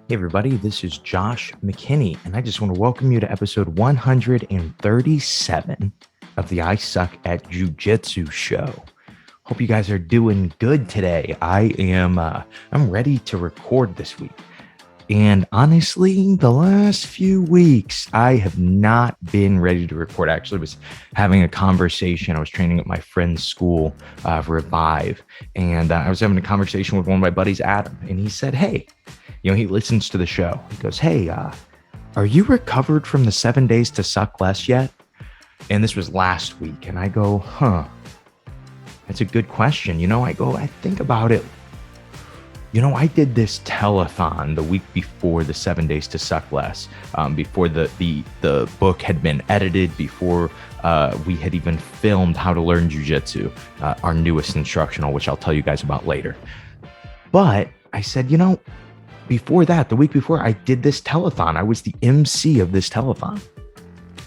Hey, everybody, this is Josh McKinney, and I just want to welcome you to episode 137 of the I Suck at Jiu-Jitsu show. Hope you guys are doing good today. I'm ready to record this week. And honestly, the last few weeks, I have not been ready to record. I actually was having a conversation. I was training at my friend's school Revive, and I was having a conversation with one of my buddies, Adam, and he said, hey, he listens to the show. He goes, hey, are you recovered from the 7 days to suck less yet? And this was last week. And I go, that's a good question. I think about it. I did this telethon the week before the 7 days to suck less, before the book had been edited, before we had even filmed How to Learn Jiu-Jitsu, our newest instructional, which I'll tell you guys about later. But I said, before that, the week before, I did this telethon. I was the MC of this telethon.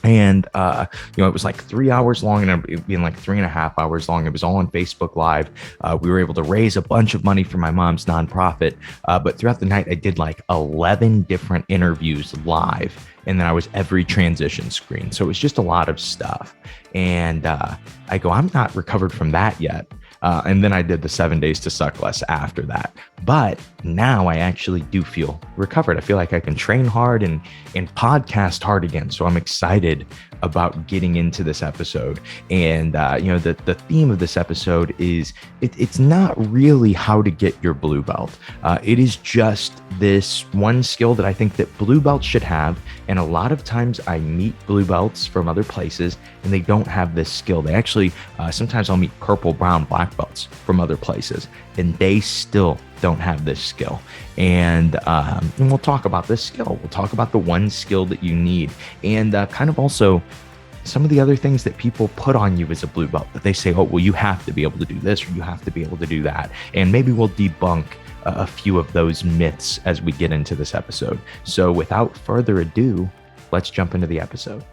And, it was like 3 hours long, and it being like 3.5 hours long. It was all on Facebook Live. We were able to raise a bunch of money for my mom's nonprofit. But throughout the night, I did like 11 different interviews live. And then I was every transition screen. So it was just a lot of stuff. And I go, I'm not recovered from that yet. And then I did the 7 days to suck less after that. But now I actually do feel recovered. I feel like I can train hard and podcast hard again. So I'm excited about getting into this episode. And, the theme of this episode is it's not really how to get your blue belt. It is just this one skill that I think that blue belts should have. And a lot of times I meet blue belts from other places and they don't have this skill. They actually, sometimes I'll meet purple, brown, black belts from other places and they still don't have this skill. And we'll talk about this skill. We'll talk about the one skill that you need and kind of also some of the other things that people put on you as a blue belt that they say, oh, well, you have to be able to do this or you have to be able to do that. And maybe we'll debunk a few of those myths as we get into this episode. So without further ado, let's jump into the episode.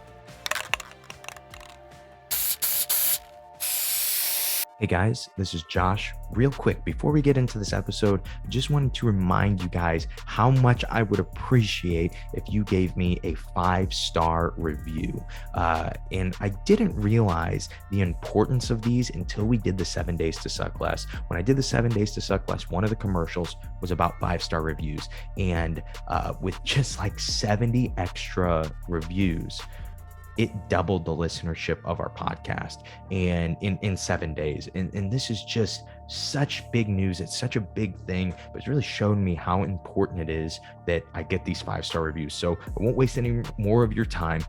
Hey guys, this is Josh. Real quick, before we get into this episode, I just wanted to remind you guys how much I would appreciate if you gave me a 5-star review. And I didn't realize the importance of these until we did the 7 days to suck less. When I did the 7 days to suck less, one of the commercials was about 5-star reviews. And with just like 70 extra reviews, it doubled the listenership of our podcast and in 7 days. And this is just such big news. It's such a big thing, but it's really shown me how important it is that I get these 5-star reviews. So I won't waste any more of your time.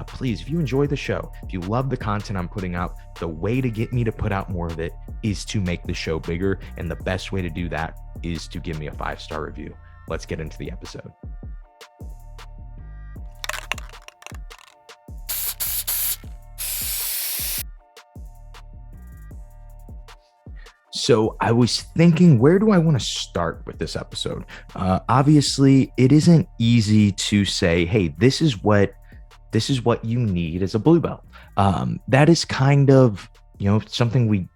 Please, if you enjoy the show, if you love the content I'm putting out, the way to get me to put out more of it is to make the show bigger. And the best way to do that is to give me a 5-star review. Let's get into the episode. So I was thinking, where do I want to start with this episode? Obviously, it isn't easy to say, hey, this is what you need as a blue belt. That is kind of, something we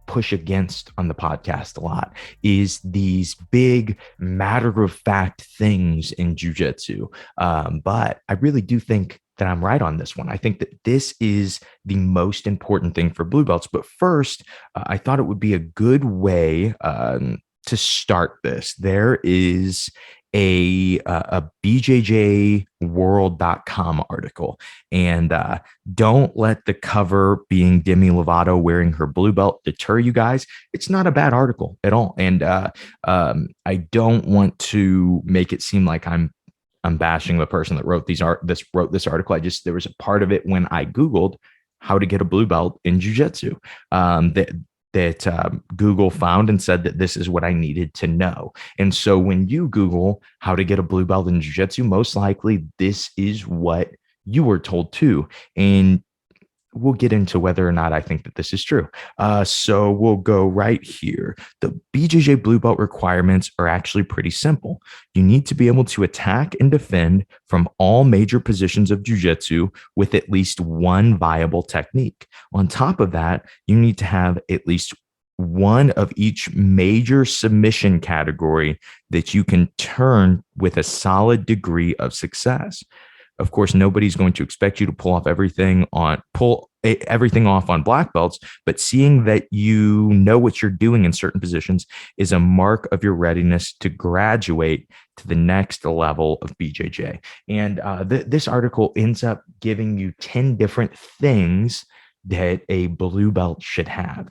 push against on the podcast a lot is these big matter-of-fact things in jiu-jitsu. But I really do think that I'm right on this one. I think that this is the most important thing for blue belts. But first, I thought it would be a good way to start this. There is a BJJworld.com article, and don't let the cover being Demi Lovato wearing her blue belt deter you guys. It's not a bad article at all. And I don't want to make it seem like I'm bashing the person that wrote this article. There was a part of it when I Googled how to get a blue belt in jiu-jitsu that Google found and said that this is what I needed to know. And so when you Google how to get a blue belt in jiu-jitsu, most likely this is what you were told too. And we'll get into whether or not I think that this is true. So we'll go right here. The BJJ blue belt requirements are actually pretty simple. You need to be able to attack and defend from all major positions of jiu-jitsu with at least one viable technique. On top of that, you need to have at least one of each major submission category that you can turn with a solid degree of success. Of course, nobody's going to expect you to pull everything off on black belts, but seeing that you know what you're doing in certain positions is a mark of your readiness to graduate to the next level of BJJ. And this article ends up giving you 10 different things that a blue belt should have.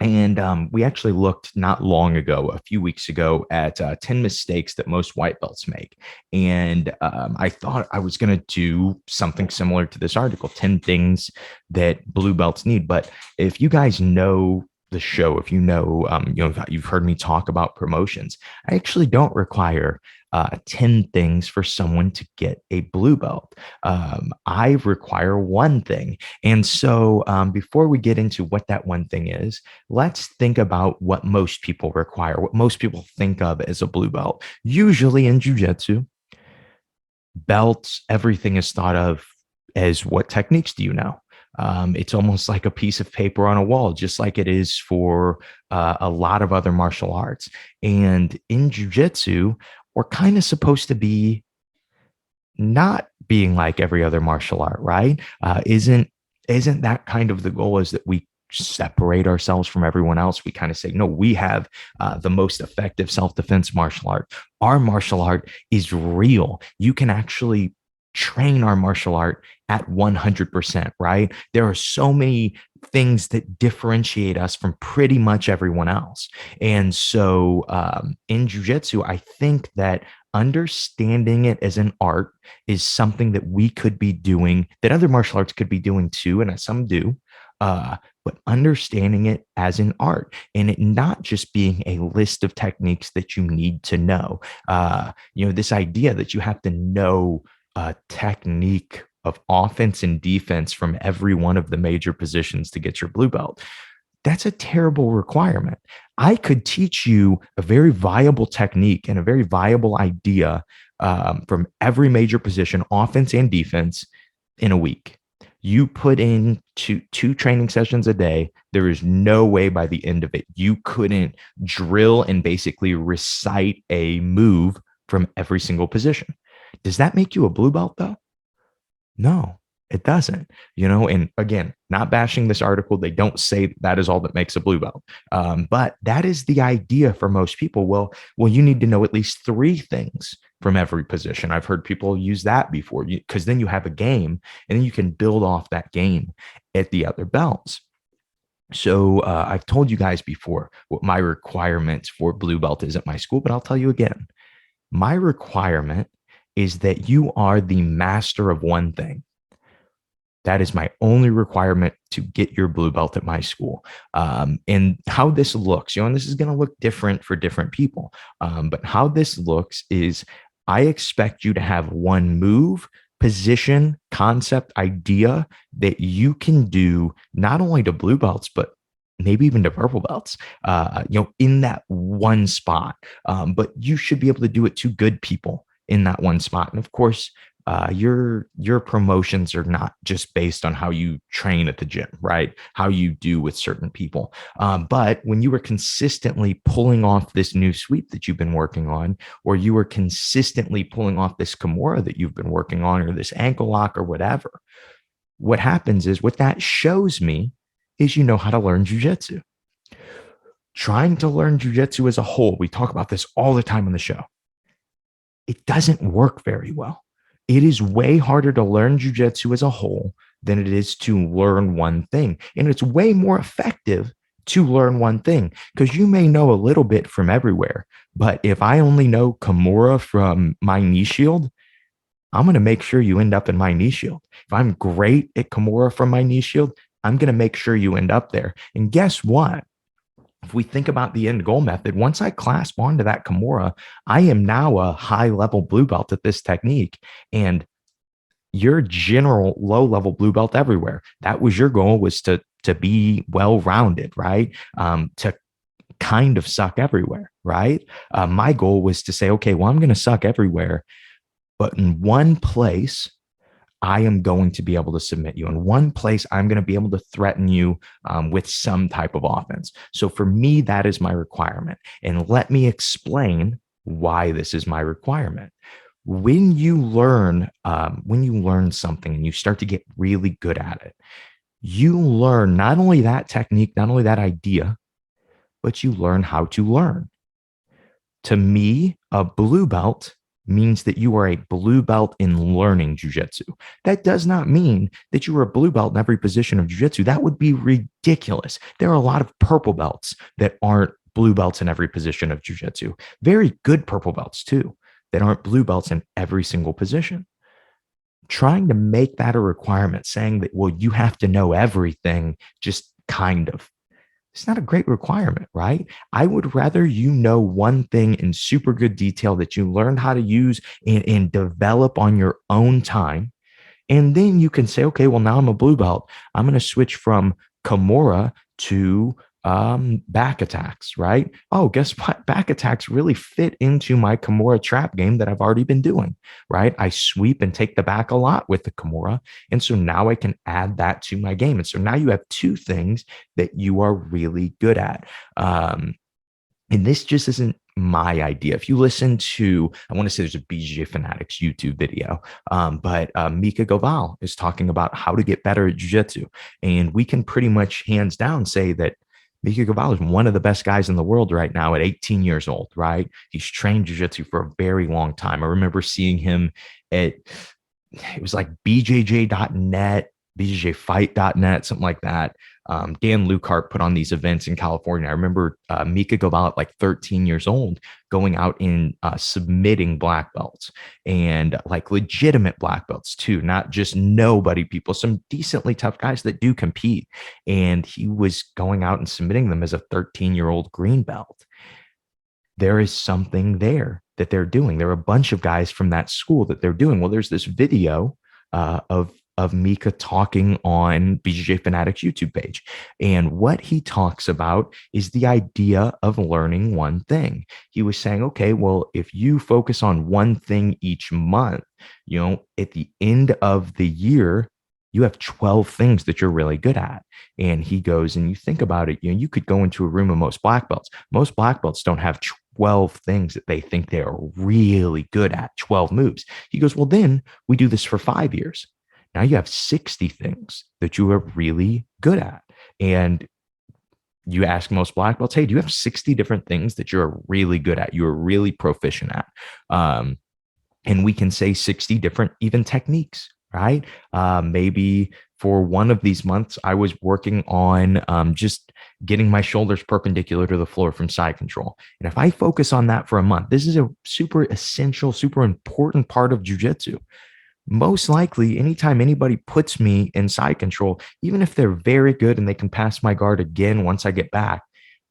And we actually looked not long ago, a few weeks ago, at 10 mistakes that most white belts make. And I thought I was going to do something similar to this article, 10 things that blue belts need. But if you guys know the show, if you've heard me talk about promotions, I actually don't require 10 things for someone to get a blue belt. I require one thing. And so before we get into what that one thing is, let's think about what most people require, what most people think of as a blue belt. Usually in jiu-jitsu, belts, everything is thought of as what techniques do you know? It's almost like a piece of paper on a wall, just like it is for a lot of other martial arts. And in jiu-jitsu, we're kind of supposed to be not being like every other martial art, right? Isn't that kind of the goal? Is that we separate ourselves from everyone else? We kind of say, no, we have the most effective self-defense martial art. Our martial art is real. You can actually train our martial art at 100%, right? There are so many things that differentiate us from pretty much everyone else. And so in jiu-jitsu, I think that understanding it as an art is something that we could be doing, that other martial arts could be doing too, and some do. But understanding it as an art and it not just being a list of techniques that you need to know. This idea that you have to know a technique of offense and defense from every one of the major positions to get your blue belt. That's a terrible requirement. I could teach you a very viable technique and a very viable idea from every major position, offense and defense, in a week. You put in two training sessions a day. There is no way by the end of it, you couldn't drill and basically recite a move from every single position. Does that make you a blue belt though? No, it doesn't. And again, not bashing this article. They don't say that is all that makes a blue belt. But that is the idea for most people. Well, you need to know at least three things from every position. I've heard people use that before, because then you have a game and then you can build off that game at the other belts. So I've told you guys before what my requirement for blue belt is at my school, but I'll tell you again. My requirement is that you are the master of one thing. That is my only requirement to get your blue belt at my school. And how this looks, and this is going to look different for different people. But how this looks is I expect you to have one move, position, concept, idea that you can do not only to blue belts, but maybe even to purple belts, in that one spot. But you should be able to do it to good people in that one spot. And of course, your promotions are not just based on how you train at the gym, right? How you do with certain people. But when you are consistently pulling off this new sweep that you've been working on, or you are consistently pulling off this Kimura that you've been working on, or this ankle lock or whatever, what happens is what that shows me is you know how to learn jiu-jitsu. Trying to learn jiu-jitsu as a whole, we talk about this all the time on the show. It doesn't work very well. It is way harder to learn jiu-jitsu as a whole than it is to learn one thing. And it's way more effective to learn one thing, because you may know a little bit from everywhere. But if I only know Kimura from my knee shield, I'm going to make sure you end up in my knee shield. If I'm great at Kimura from my knee shield, I'm going to make sure you end up there. And guess what? If we think about the end goal method, once I clasp onto that Kimura, I am now a high level blue belt at this technique. And your general low level blue belt everywhere. That was your goal, was to be well rounded, right? To kind of suck everywhere, right? My goal was to say, okay, well, I'm going to suck everywhere, but in one place, I am going to be able to submit you. In one place, I'm going to be able to threaten you with some type of offense. So for me, that is my requirement. And let me explain why this is my requirement. When you learn something and you start to get really good at it, you learn not only that technique, not only that idea, but you learn how to learn. To me, a blue belt means that you are a blue belt in learning jujitsu. That does not mean that you are a blue belt in every position of jujitsu. That would be ridiculous. There are a lot of purple belts that aren't blue belts in every position of jujitsu. Very good purple belts too, that aren't blue belts in every single position. Trying to make that a requirement, saying that, well, you have to know everything, just kind of. It's not a great requirement, right? I would rather you know one thing in super good detail that you learn how to use and develop on your own time. And then you can say, okay, well, now I'm a blue belt. I'm going to switch from Kimura to back attacks, right? Oh, guess what? Back attacks really fit into my Kimura trap game that I've already been doing, right? I sweep and take the back a lot with the Kimura. And so now I can add that to my game. And so now you have two things that you are really good at. And this just isn't my idea. If you listen to, I want to say there's a BJJ Fanatics YouTube video, but Mika Goval is talking about how to get better at jiu-jitsu. And we can pretty much hands down say that Mika Goval is one of the best guys in the world right now at 18 years old, right? He's trained jiu-jitsu for a very long time. I remember seeing him at, it was like bjj.net, bjjfight.net, something like that. Dan Lukart put on these events in California. I remember Mika Goval at like 13 years old going out and submitting black belts, and like legitimate black belts too, not just nobody people, some decently tough guys that do compete. And he was going out and submitting them as a 13-year-old green belt. There is something there that they're doing. There are a bunch of guys from that school that they're doing. Well, there's this video of Mika talking on BJJ Fanatics YouTube page. And what he talks about is the idea of learning one thing. He was saying, okay, well, if you focus on one thing each month, at the end of the year, you have 12 things that you're really good at. And he goes, and you think about it, you could go into a room of most black belts. Most black belts don't have 12 things that they think they are really good at, 12 moves. He goes, well, then we do this for 5 years. Now you have 60 things that you are really good at. And you ask most black belts, hey, do you have 60 different things that you're really good at? You're really proficient at. And we can say 60 different even techniques, right? Maybe for one of these months, I was working on just getting my shoulders perpendicular to the floor from side control. And if I focus on that for a month, this is a super essential, super important part of jiu-jitsu. Most likely, anytime anybody puts me in side control, even if they're very good and they can pass my guard again once I get back,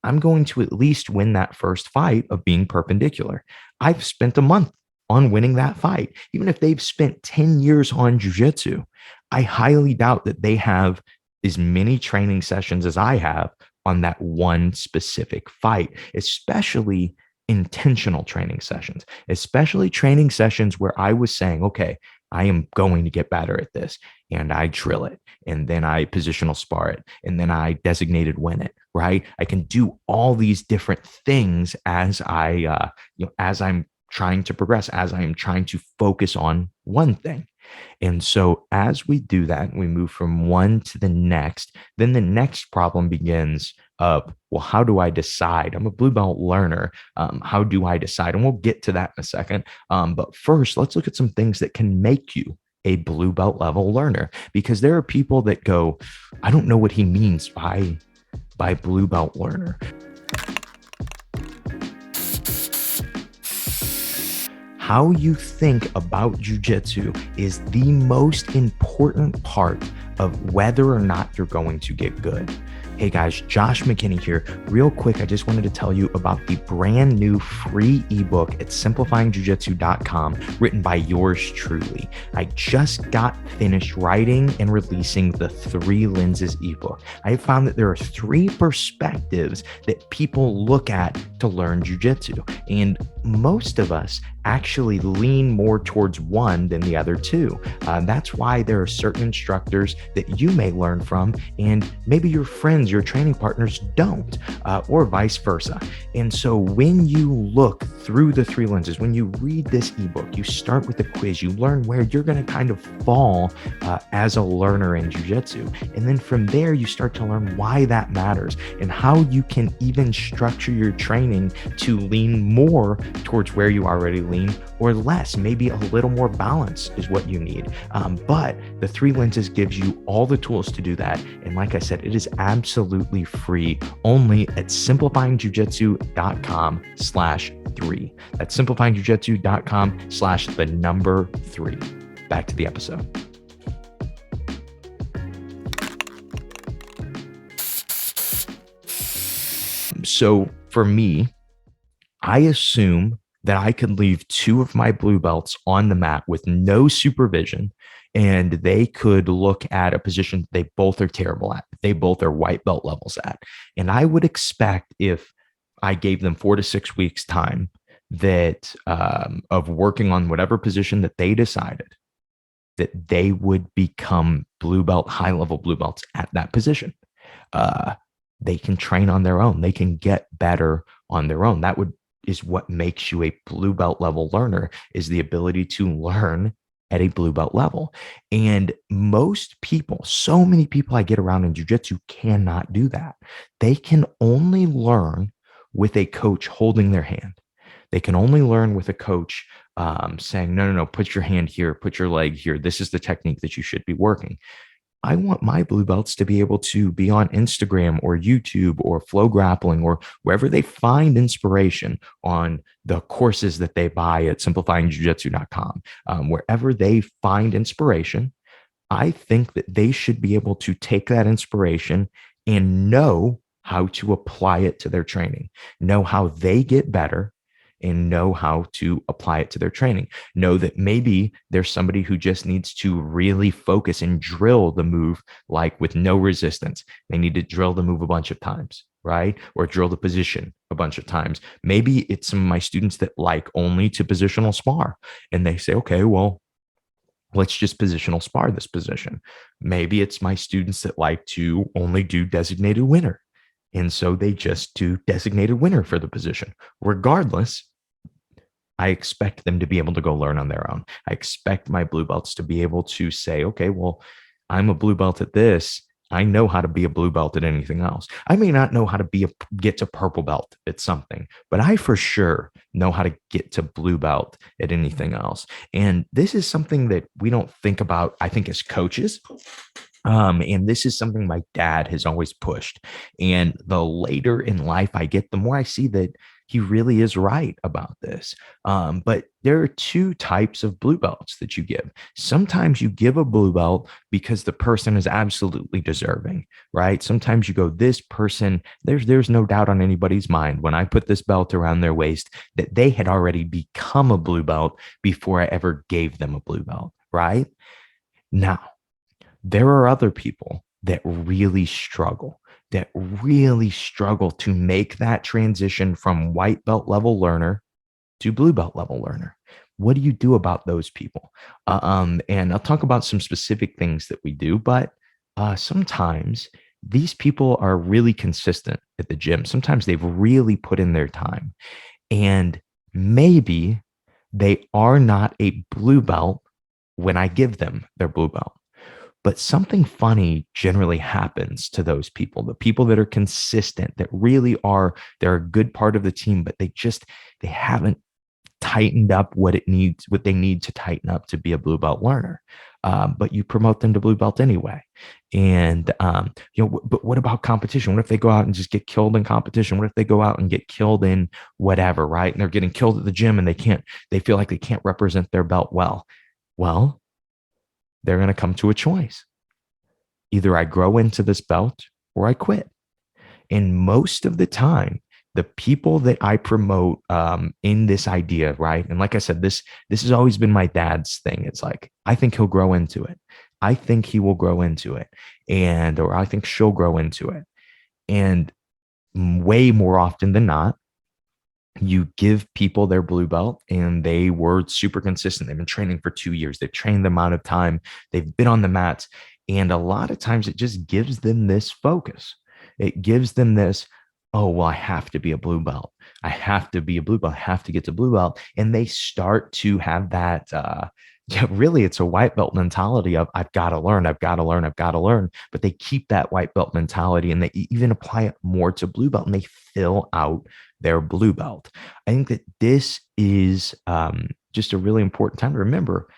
I'm going to at least win that first fight of being perpendicular. I've spent a month on winning that fight. Even if they've spent 10 years on jiu-jitsu, I highly doubt that they have as many training sessions as I have on that one specific fight, especially intentional training sessions, especially training sessions where I was saying, okay, I am going to get better at this. And I drill it. And then I positional spar it. And then I designated win it, right? I can do all these different things as as I'm trying to progress, as I am trying to focus on one thing. And so as we do that, we move from one to the next, then the next problem begins of, well, how do I decide? I'm a blue belt learner. How do I decide? And we'll get to that in a second. But first, let's look at some things that can make you a blue belt level learner, because there are people that go, I don't know what he means by blue belt learner. How you think about jiu-jitsu is the most important part of whether or not you're going to get good. Hey guys, Josh McKinney here. Real quick, I just wanted to tell you about the brand new free ebook at simplifyingjujitsu.com written by yours truly. I just got finished writing and releasing the 3 Lenses ebook. I have found that there are 3 perspectives that people look at to learn jiu-jitsu. And most of us actually lean more towards one than the other two. That's why there are certain instructors that you may learn from, and maybe your friends, your training partners don't, or vice versa. And so when you look through the three lenses, when you read this ebook, you start with a quiz, you learn where you're going to kind of fall as a learner in jiu-jitsu. And then from there, you start to learn why that matters and how you can even structure your training to lean more towards where you already lean or less. Maybe a little more balance is what you need. But the three lenses gives you all the tools to do that. And like I said, it is absolutely free only at simplifyingjujitsu.com/3. That's simplifyingjujitsu.com/3. Back to the episode. So for me, I assume that I could leave two of my blue belts on the mat with no supervision, and they could look at a position they both are terrible at. They both are white belt levels at. And I would expect, if I gave them 4 to 6 weeks time, that of working on whatever position that they decided, that they would become blue belt, high level blue belts at that position. They can train on their own. They can get better on their own. That is what makes you a blue belt level learner, is the ability to learn at a blue belt level. And most people, so many people I get around in jiu-jitsu cannot do that. They can only learn with a coach holding their hand. They can only learn with a coach saying, no, put your hand here, put your leg here. This is the technique that you should be working. I want my blue belts to be able to be on Instagram or YouTube or Flow Grappling or wherever they find inspiration on the courses that they buy at simplifyingjujitsu.com. Wherever they find inspiration, I think that they should be able to take that inspiration and know how to apply it to their training, know how they get better, and know how to apply it to their training. Know that maybe there's somebody who just needs to really focus and drill the move, like with no resistance. They need to drill the move a bunch of times, right? Or drill the position a bunch of times. Maybe it's some of my students that like only to positional spar, and they say, okay, well, let's just positional spar this position. Maybe it's my students that like to only do designated winner, and so they just do designated winner for the position. Regardless, I expect them to be able to go learn on their own. I expect my blue belts to be able to say, okay, well, I'm a blue belt at this. I know how to be a blue belt at anything else. I may not know how to get to purple belt at something, but I for sure know how to get to blue belt at anything else. And this is something that we don't think about, I think, as coaches. And this is something my dad has always pushed. And the later in life I get, the more I see that he really is right about this. But there are two types of blue belts that you give. Sometimes you give a blue belt because the person is absolutely deserving, right? Sometimes you go, this person, there's no doubt on anybody's mind when I put this belt around their waist that they had already become a blue belt before I ever gave them a blue belt, right? Now, there are other people that really struggle to make that transition from white belt level learner to blue belt level learner. What do you do about those people? And I'll talk about some specific things that we do, but sometimes these people are really consistent at the gym. Sometimes they've really put in their time, and maybe they are not a blue belt when I give them their blue belt. But something funny generally happens to those people, the people that are consistent, that really are, they're a good part of the team, but they haven't tightened up what they need to tighten up to be a blue belt learner. But you promote them to blue belt anyway. And, but what about competition? What if they go out and just get killed in competition? What if they go out and get killed in whatever, right? And they're getting killed at the gym and they feel like they can't represent their belt well. Well, they're going to come to a choice. Either I grow into this belt or I quit. And most of the time, the people that I promote in this idea, right? And like I said, this has always been my dad's thing. It's like, I think he'll grow into it. I think he will grow into it. Or I think she'll grow into it. And way more often than not, You give people their blue belt and they were super consistent. They've been training for 2 years. They've trained the amount of time. They've been on the mats. And a lot of times it just gives them this focus. It gives them this, oh, well, I have to be a blue belt. I have to be a blue belt. I have to get to blue belt. And they start to have that, yeah, really, it's a white belt mentality of I've got to learn, I've got to learn, I've got to learn. But they keep that white belt mentality and they even apply it more to blue belt and they fill out their blue belt. I think that this is just a really important time to remember.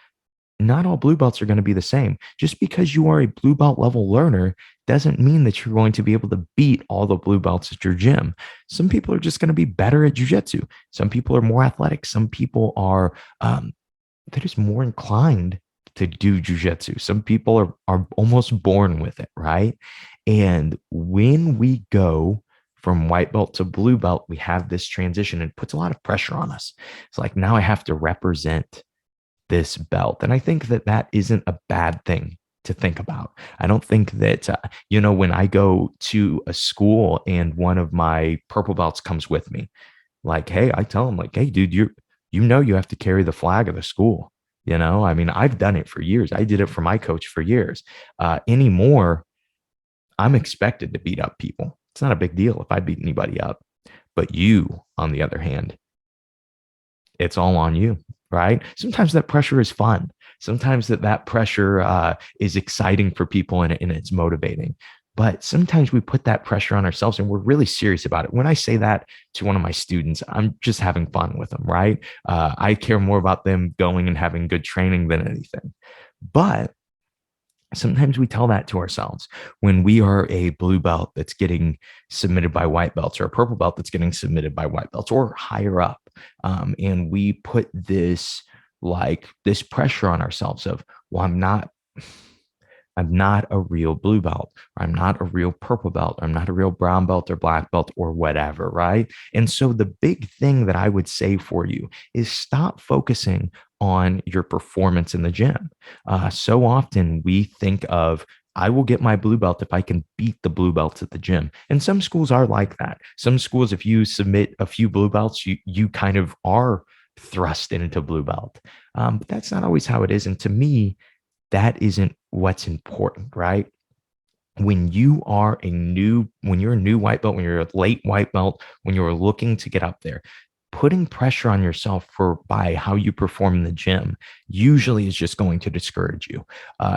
Not all blue belts are going to be the same. Just because you are a blue belt level learner doesn't mean that you're going to be able to beat all the blue belts at your gym. Some people are just going to be better at jujitsu. Some people are more athletic. Some people are they're just more inclined to do jujitsu. Some people are almost born with it, right? And when we go from white belt to blue belt, we have this transition and it puts a lot of pressure on us. It's like now I have to represent this belt. And I think that that isn't a bad thing to think about. I don't think that, when I go to a school and one of my purple belts comes with me, like, hey, I tell them, like, hey, dude, you have to carry the flag of the school. I mean, I've done it for years. I did it for my coach for years. Anymore, I'm expected to beat up people. It's not a big deal if I beat anybody up. But you, on the other hand, it's all on you, right? Sometimes that pressure is fun. Sometimes that pressure is exciting for people and it's motivating. But sometimes we put that pressure on ourselves and we're really serious about it. When I say that to one of my students, I'm just having fun with them, right? I care more about them going and having good training than anything. But sometimes we tell that to ourselves when we are a blue belt that's getting submitted by white belts or a purple belt that's getting submitted by white belts or higher up. And we put this pressure on ourselves of, well, I'm not a real blue belt, or I'm not a real purple belt, or I'm not a real brown belt or black belt or whatever, right? And so the big thing that I would say for you is stop focusing on your performance in the gym. So often we think of, I will get my blue belt if I can beat the blue belts at the gym. And some schools are like that. Some schools, if you submit a few blue belts, you kind of are thrust into blue belt. But that's not always how it is. And to me, that isn't what's important, right? When you're a new white belt, when you're a late white belt, when you're looking to get up there, putting pressure on yourself by how you perform in the gym usually is just going to discourage you.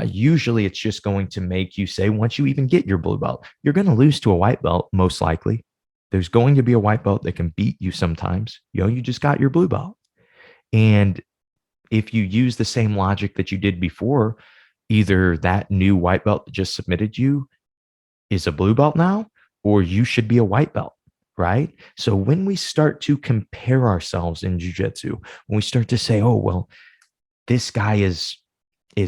Usually it's just going to make you say, once you even get your blue belt, you're going to lose to a white belt, most likely. There's going to be a white belt that can beat you sometimes. You just got your blue belt. And if you use the same logic that you did before, either that new white belt that just submitted you is a blue belt now, or you should be a white belt, right? So when we start to compare ourselves in jujitsu, when we start to say, oh, well, this guy is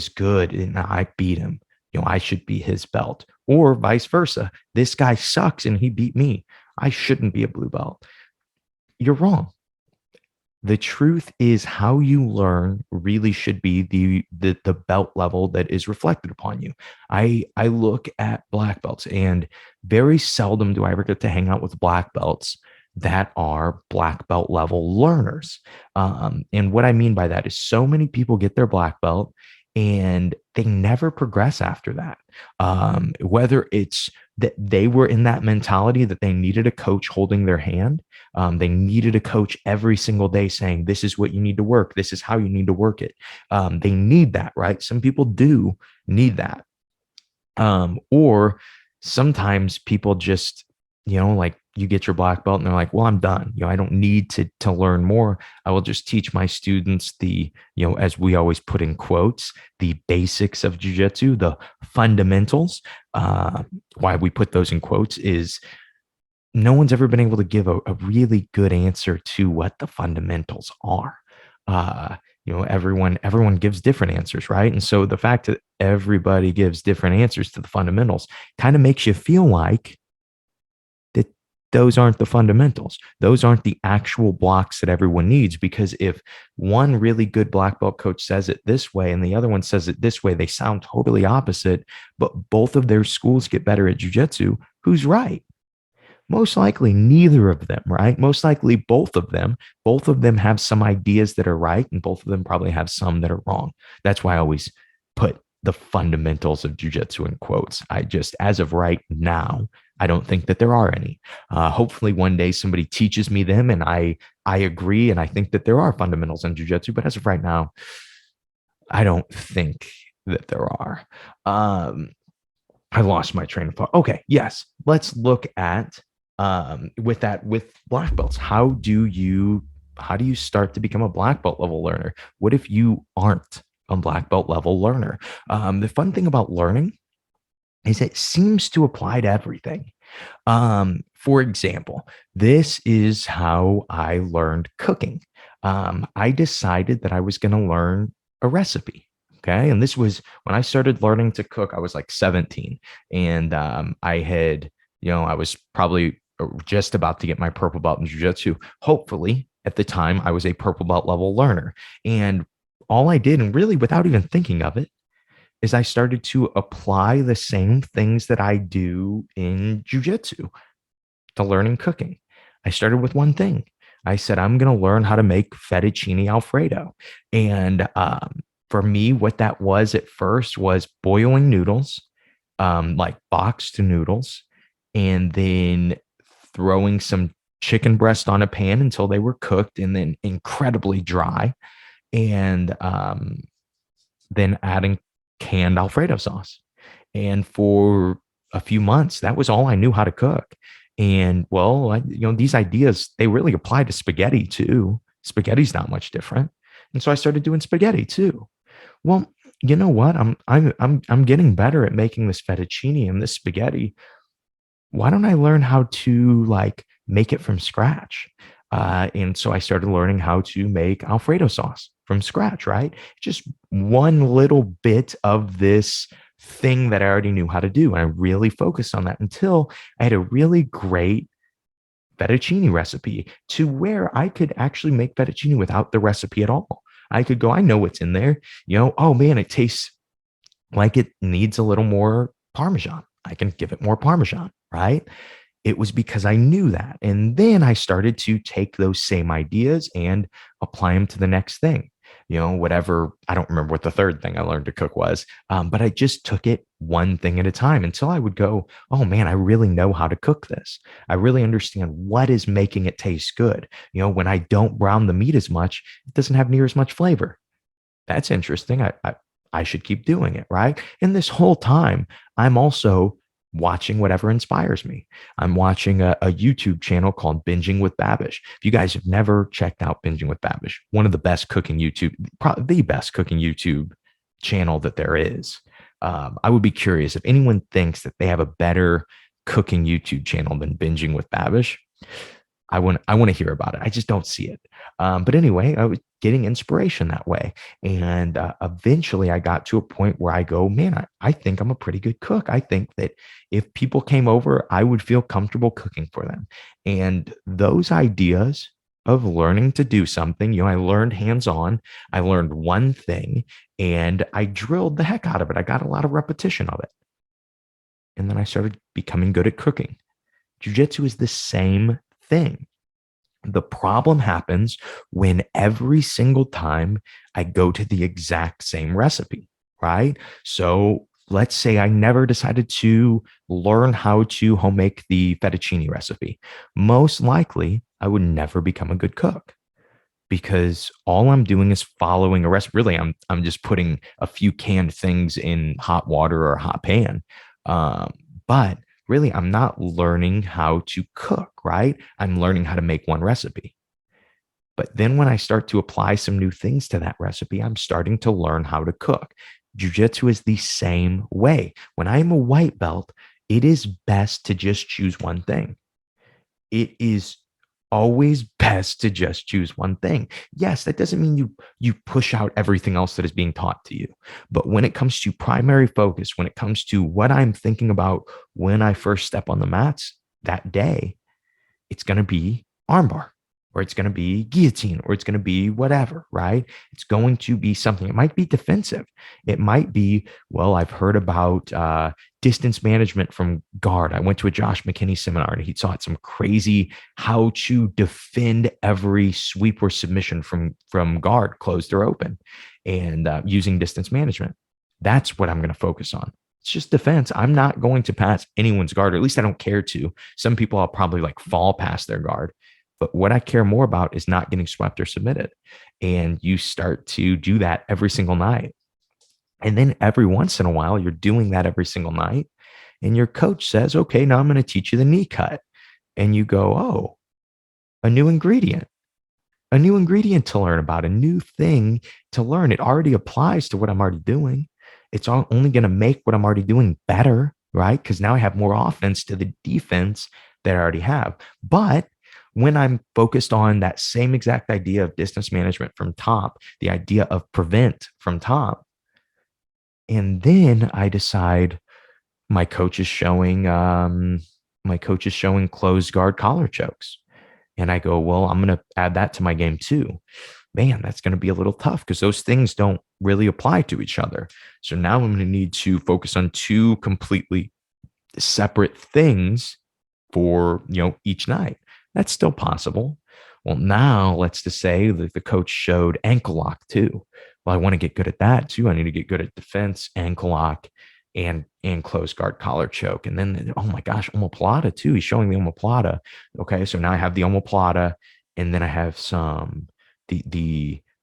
good and I beat him, I should be his belt, or vice versa. This guy sucks and he beat me. I shouldn't be a blue belt. You're wrong. The truth is how you learn really should be the belt level that is reflected upon you. I look at black belts and very seldom do I ever get to hang out with black belts that are black belt level learners. And what I mean by that is so many people get their black belt and they never progress after that. Whether it's that they were in that mentality that they needed a coach holding their hand. They needed a coach every single day saying, this is what you need to work. This is how you need to work it. They need that, right? Some people do need that. Or sometimes people just, like you get your black belt and they're like, well, I'm done. I don't need to learn more. I will just teach my students as we always put in quotes, the basics of jujitsu, the fundamentals. Why we put those in quotes is no one's ever been able to give a really good answer to what the fundamentals are. Everyone gives different answers, right? And so the fact that everybody gives different answers to the fundamentals kind of makes you feel like that those aren't the fundamentals. Those aren't the actual blocks that everyone needs, because if one really good black belt coach says it this way and the other one says it this way, they sound totally opposite, but both of their schools get better at jujitsu. Who's right? Most likely neither of them, right? Most likely both of them. Both of them have some ideas that are right, and both of them probably have some that are wrong. That's why I always put the fundamentals of jujitsu in quotes. I just, as of right now, I don't think that there are any. Hopefully, one day somebody teaches me them, and I agree, and I think that there are fundamentals in jujitsu. But as of right now, I don't think that there are. Um, I lost my train of thought. Okay, yes, let's look at with black belts. How do you start to become a black belt level learner? What if you aren't a black belt level learner? The fun thing about learning is it seems to apply to everything. For example, this is how I learned cooking. I decided that I was going to learn a recipe. Okay. And this was when I started learning to cook, I was like 17. And I was probably just about to get my purple belt in jujitsu. Hopefully, at the time, I was a purple belt level learner. And all I did, and really without even thinking of it, is I started to apply the same things that I do in jujitsu to learning cooking. I started with one thing. I said, I'm going to learn how to make fettuccine Alfredo. And for me, what that was at first was boiling noodles, like boxed noodles, and then throwing some chicken breast on a pan until they were cooked and then incredibly dry. And then adding canned Alfredo sauce. And for a few months, that was all I knew how to cook. And well, these ideas, they really apply to spaghetti too. Spaghetti's not much different. And so I started doing spaghetti too. Well, you know what? I'm getting better at making this fettuccine and this spaghetti. Why don't I learn how to like make it from scratch? And so I started learning how to make Alfredo sauce from scratch, right? Just one little bit of this thing that I already knew how to do. And I really focused on that until I had a really great fettuccine recipe to where I could actually make fettuccine without the recipe at all. I could go, I know what's in there. Oh man, it tastes like it needs a little more Parmesan. I can give it more Parmesan, right? It was because I knew that. And then I started to take those same ideas and apply them to the next thing. Whatever, I don't remember what the third thing I learned to cook was, but I just took it one thing at a time until I would go, oh man, I really know how to cook this. I really understand what is making it taste good. When I don't brown the meat as much, it doesn't have near as much flavor. That's interesting. I should keep doing it, right? And this whole time, I'm also watching whatever inspires me. I'm watching a YouTube channel called Binging with Babish. If you guys have never checked out Binging with Babish, one of the best cooking YouTube, probably the best cooking YouTube channel that there is. I would be curious if anyone thinks that they have a better cooking YouTube channel than Binging with Babish. I want to hear about it. I just don't see it. But anyway, I was getting inspiration that way. And eventually I got to a point where I go, man, I think I'm a pretty good cook. I think that if people came over, I would feel comfortable cooking for them. And those ideas of learning to do something, I learned hands-on. I learned one thing and I drilled the heck out of it. I got a lot of repetition of it. And then I started becoming good at cooking. Jiu-jitsu is the same thing. The problem happens when every single time I go to the exact same recipe, right? So let's say I never decided to learn how to home make the fettuccine recipe. Most likely, I would never become a good cook because all I'm doing is following a recipe. Really, I'm just putting a few canned things in hot water or a hot pan. But really, I'm not learning how to cook, right? I'm learning how to make one recipe. But then when I start to apply some new things to that recipe, I'm starting to learn how to cook. Jiu-jitsu is the same way. When I'm a white belt, it is best to just choose one thing. It is always best to just choose one thing. Yes, that doesn't mean you push out everything else that is being taught to you. But when it comes to primary focus, when it comes to what I'm thinking about when I first step on the mats that day, it's going to be armbar, or it's going to be guillotine, or it's going to be whatever, right? It's going to be something. It might be defensive. It might be, well, I've heard about distance management from guard. I went to a Josh McKinney seminar and he taught some crazy how to defend every sweep or submission from guard, closed or open, and using distance management. That's what I'm going to focus on. It's just defense. I'm not going to pass anyone's guard, or at least I don't care to. Some people I'll probably like fall past their guard. But what I care more about is not getting swept or submitted. And you start to do that every single night. And then every once in a while, you're doing that every single night. And your coach says, okay, now I'm going to teach you the knee cut. And you go, oh, a new ingredient, to learn about, a new thing to learn. It already applies to what I'm already doing. It's only going to make what I'm already doing better, right? Because now I have more offense to the defense that I already have. But when I'm focused on that same exact idea of distance management from top, the idea of prevent from top, and then I decide my coach is showing closed guard collar chokes, and I go, well, I'm going to add that to my game too. Man, that's going to be a little tough because those things don't really apply to each other. So now I'm going to need to focus on two completely separate things for, each night. That's still possible. Well, now let's just say that the coach showed ankle lock too. Well, I want to get good at that too. I need to get good at defense, ankle lock, and close guard collar choke. And then, oh my gosh, omoplata too. He's showing the omoplata. Okay, so now I have the omoplata, and then I have I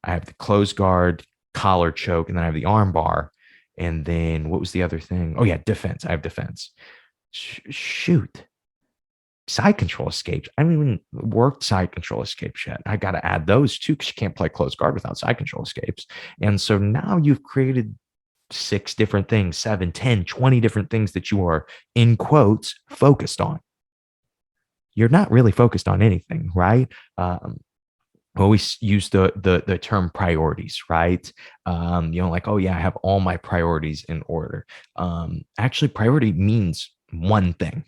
have the close guard collar choke, and then I have the arm bar. And then what was the other thing? Oh yeah, defense. I have defense. Shoot. Side control escapes. I haven't even worked side control escapes yet. I got to add those too, because you can't play close guard without side control escapes. And so now you've created 6 different things, 7, 10, 20 different things that you are, in quotes, focused on. You're not really focused on anything, right? Always use the term priorities, right? Like, oh yeah, I have all my priorities in order. Actually, priority means one thing.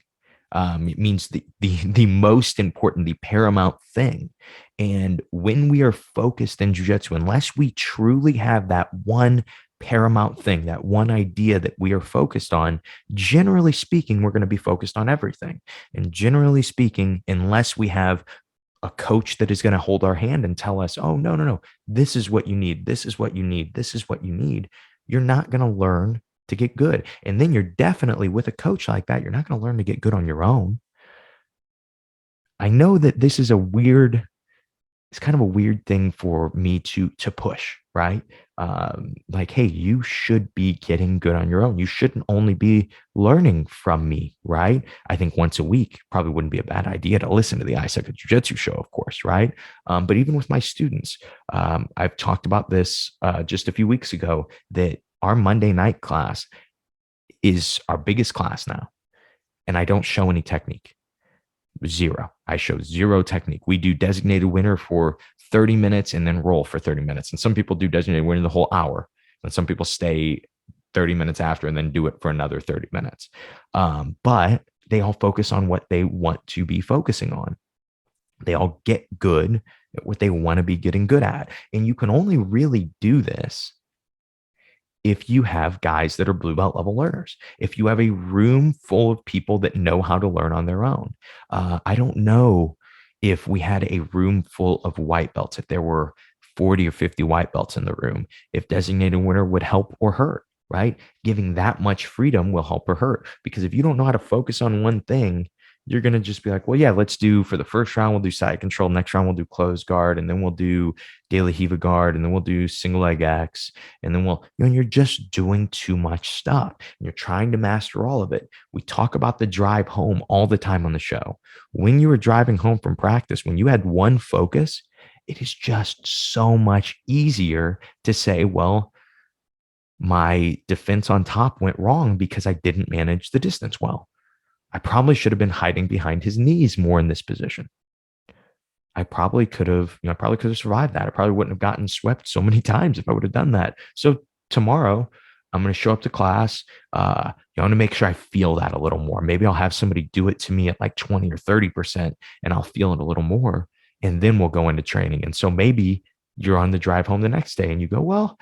It means the most important, the paramount thing. And when we are focused in jiu-jitsu, unless we truly have that one paramount thing, that one idea that we are focused on, generally speaking, we're going to be focused on everything. And generally speaking, unless we have a coach that is going to hold our hand and tell us, oh, no, this is what you need. This is what you need. This is what you need. You're not going to learn to get good. And then you're definitely, with a coach like that, you're not going to learn to get good on your own. I know that this is it's kind of a weird thing for me to push, right? Like, hey, you should be getting good on your own. You shouldn't only be learning from me, right? I think once a week probably wouldn't be a bad idea to listen to the I Suck at Jiu-Jitsu show, of course, right? But even with my students, I've talked about this just a few weeks ago, that our Monday night class is our biggest class now. And I don't show any technique. Zero. I show zero technique. We do designated winner for 30 minutes and then roll for 30 minutes. And some people do designated winner the whole hour. And some people stay 30 minutes after and then do it for another 30 minutes. But they all focus on what they want to be focusing on. They all get good at what they want to be getting good at. And you can only really do this if you have guys that are blue belt level learners, if you have a room full of people that know how to learn on their own. I don't know if we had a room full of white belts, if there were 40 or 50 white belts in the room, if designated winner would help or hurt, right? Giving that much freedom will help or hurt, because if you don't know how to focus on one thing, you're going to just be like, well, yeah, let's do, for the first round, we'll do side control. Next round, we'll do closed guard. And then we'll do De La Hiva guard. And then we'll do single leg X. And then you're just doing too much stuff. And you're trying to master all of it. We talk about the drive home all the time on the show. When you were driving home from practice, when you had one focus, it is just so much easier to say, well, my defense on top went wrong because I didn't manage the distance well. I probably should have been hiding behind his knees more in this position. I probably could have survived that. I probably wouldn't have gotten swept so many times if I would have done that. So tomorrow, I'm going to show up to class. I want to make sure I feel that a little more. Maybe I'll have somebody do it to me at like 20 or 30%, and I'll feel it a little more. and then we'll go into training. And so maybe you're on the drive home the next day and you go, well,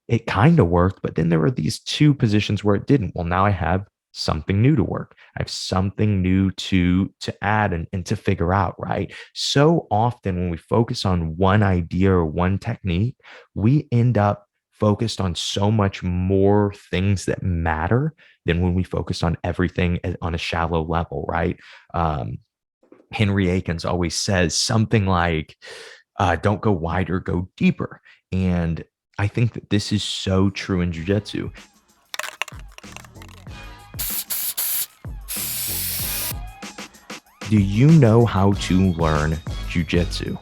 it kind of worked, but then there were these two positions where it didn't. Well, now I have something new to work. I have something new to add and to figure out, right? So often when we focus on one idea or one technique, we end up focused on so much more things that matter than when we focus on everything on a shallow level, right? Um, Henry Akins always says something like, don't go wider, go deeper. And I think that this is so true in jujitsu. Do you know how to learn jujitsu?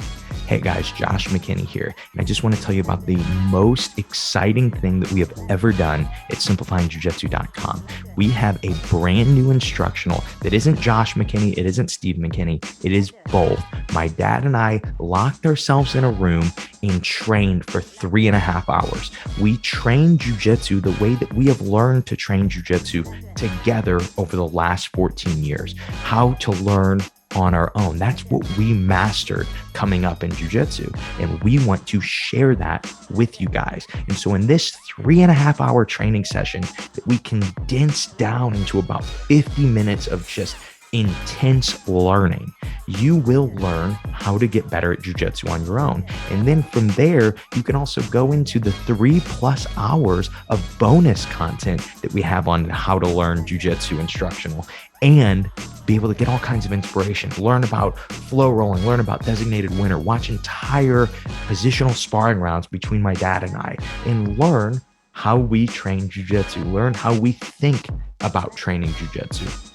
Hey guys, Josh McKinney here, and I just want to tell you about the most exciting thing that we have ever done at simplifyingjujitsu.com. We have a brand new instructional that isn't Josh McKinney, it isn't Steve McKinney, it is both. My dad and I locked ourselves in a room and trained for 3.5 hours. We trained jujitsu the way that we have learned to train jujitsu together over the last 14 years. How to learn on our own. That's what we mastered coming up in jujitsu. And we want to share that with you guys. And so in this 3.5 hour training session that we condense down into about 50 minutes of just intense learning, you will learn how to get better at jujitsu on your own. And then from there, you can also go into the 3+ hours of bonus content that we have on how to learn jujitsu instructional, and be able to get all kinds of inspiration, learn about flow rolling, learn about designated winner, watch entire positional sparring rounds between my dad and I, and learn how we train jujitsu, learn how we think about training jujitsu.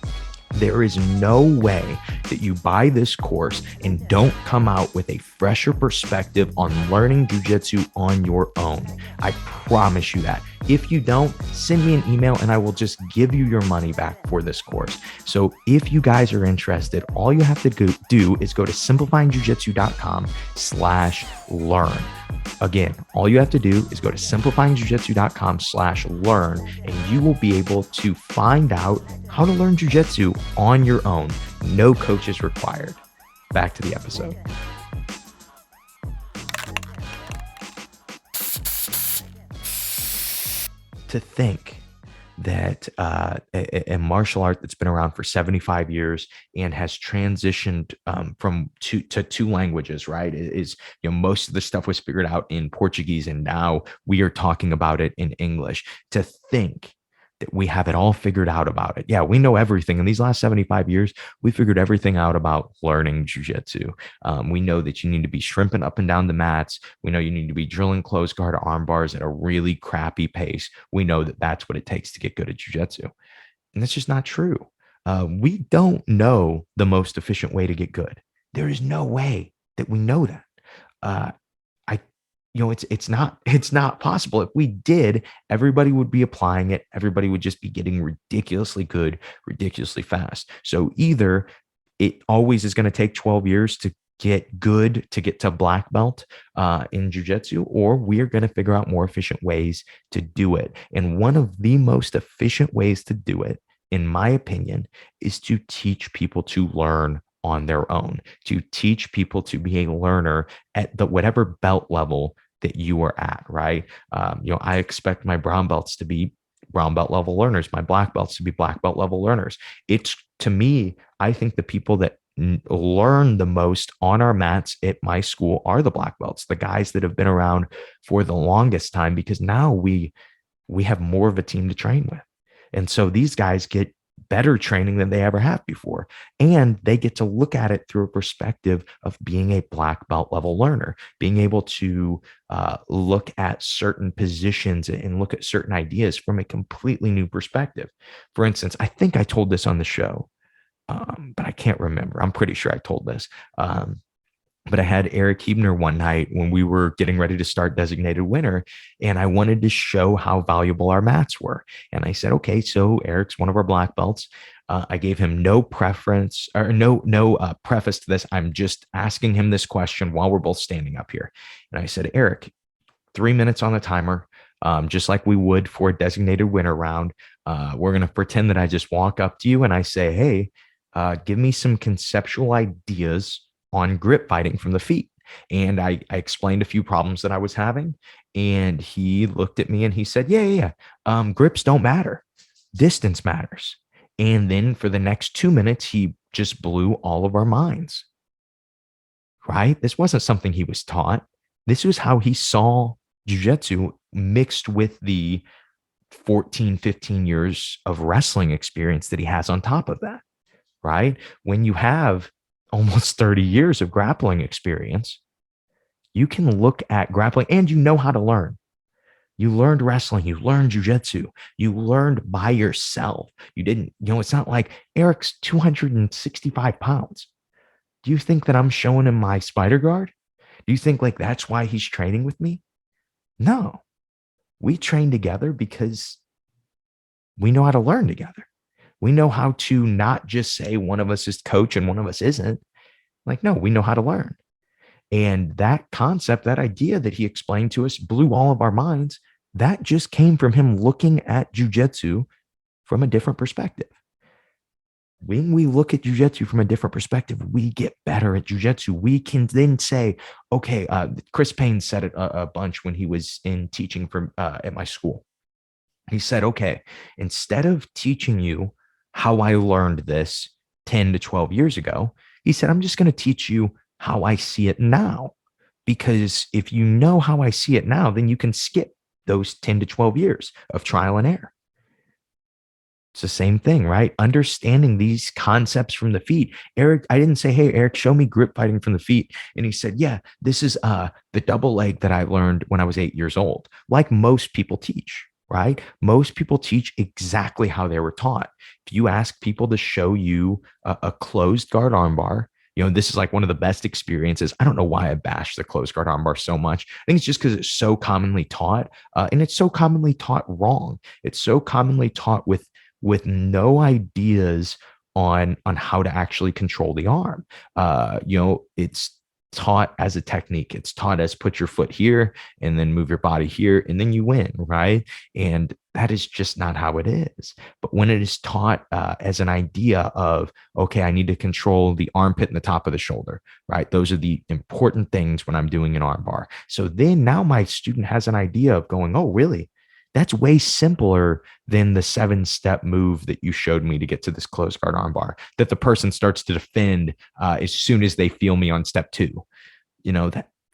There is no way that you buy this course and don't come out with a fresher perspective on learning jujitsu on your own. I promise you that. If you don't, send me an email and I will just give you your money back for this course. So if you guys are interested, all you have to do is go to simplifyingjujitsu.com/learn. Again, all you have to do is go to simplifyingjujitsu.com/learn, and you will be able to find out how to learn jujitsu on your own. No coaches required. Back to the episode. To think that a martial art that's been around for 75 years and has transitioned from two languages, right? Is, most of the stuff was figured out in Portuguese, and now we are talking about it in English. To think that we have it all figured out about it. Yeah, we know everything. In these last 75 years, we figured everything out about learning jujitsu. We know that you need to be shrimping up and down the mats. We know you need to be drilling close guard arm bars at a really crappy pace. We know that that's what it takes to get good at jujitsu. And that's just not true. We don't know the most efficient way to get good. There is no way that we know that. I it's not possible. If we did, everybody would be applying it. Everybody would just be getting ridiculously good, ridiculously fast. So either it always is going to take 12 years to get good, to get to black belt in jujitsu, or we are going to figure out more efficient ways to do it. And one of the most efficient ways to do it, in my opinion, is to teach people to learn on their own, to teach people to be a learner at the whatever belt level that you are at, right? I expect my brown belts to be brown belt level learners, my black belts to be black belt level learners. It's, to me, I think the people that learn the most on our mats at my school are the black belts, the guys that have been around for the longest time, because now we have more of a team to train with. And so these guys get better training than they ever have before. And they get to look at it through a perspective of being a black belt level learner, being able to look at certain positions and look at certain ideas from a completely new perspective. For instance, I think I told this on the show, but I can't remember. I'm pretty sure I told this. But I had Eric Hebner one night when we were getting ready to start designated winner, and I wanted to show how valuable our mats were. And I said, okay, so Eric's one of our black belts. I gave him no preference or no preface to this. I'm just asking him this question while we're both standing up here. And I said, Eric, 3 minutes on the timer, just like we would for a designated winner round. We're going to pretend that I just walk up to you and I say, hey, give me some conceptual ideas on grip fighting from the feet. And I explained a few problems that I was having. And he looked at me and he said, yeah. Grips don't matter. Distance matters. And then for the next 2 minutes, he just blew all of our minds, right? This wasn't something he was taught. This was how he saw jujitsu mixed with the 14, 15 years of wrestling experience that he has on top of that, right? When you have almost 30 years of grappling experience, you can look at grappling and you know how to learn. You learned wrestling, you learned jujitsu, you learned by yourself. You didn't, it's not like Eric's 265 pounds. Do you think that I'm showing him my spider guard? Do you think like that's why he's training with me? No, we train together because we know how to learn together. We know how to not just say one of us is coach and one of us isn't. Like, no, we know how to learn. And that concept, that idea that he explained to us blew all of our minds. That just came from him looking at jujitsu from a different perspective. When we look at jujitsu from a different perspective, we get better at jujitsu. We can then say, okay, Chris Payne said it a bunch when he was in teaching at my school. He said, okay, instead of teaching you how I learned this 10 to 12 years ago, he said, I'm just going to teach you how I see it now. Because if you know how I see it now, then you can skip those 10 to 12 years of trial and error. It's the same thing, right? Understanding these concepts from the feet. Eric, I didn't say, hey, Eric, show me grip fighting from the feet. And he said, yeah, this is the double leg that I learned when I was 8 years old, like most people teach, right? Most people teach exactly how they were taught. If you ask people to show you a closed guard armbar, this is like one of the best experiences. I don't know why I bash the closed guard armbar so much. I think it's just because it's so commonly taught, and it's so commonly taught wrong. It's so commonly taught with no ideas on how to actually control the arm. It's taught as a technique. It's taught as put your foot here and then move your body here and then you win, right? And that is just not how it is. But when it is taught as an idea of, okay, I need to control the armpit and the top of the shoulder, right? Those are the important things when I'm doing an arm bar. So then now my student has an idea of going, oh, really? That's way simpler than the 7-step move that you showed me to get to this closed guard armbar that the person starts to defend as soon as they feel me on step 2.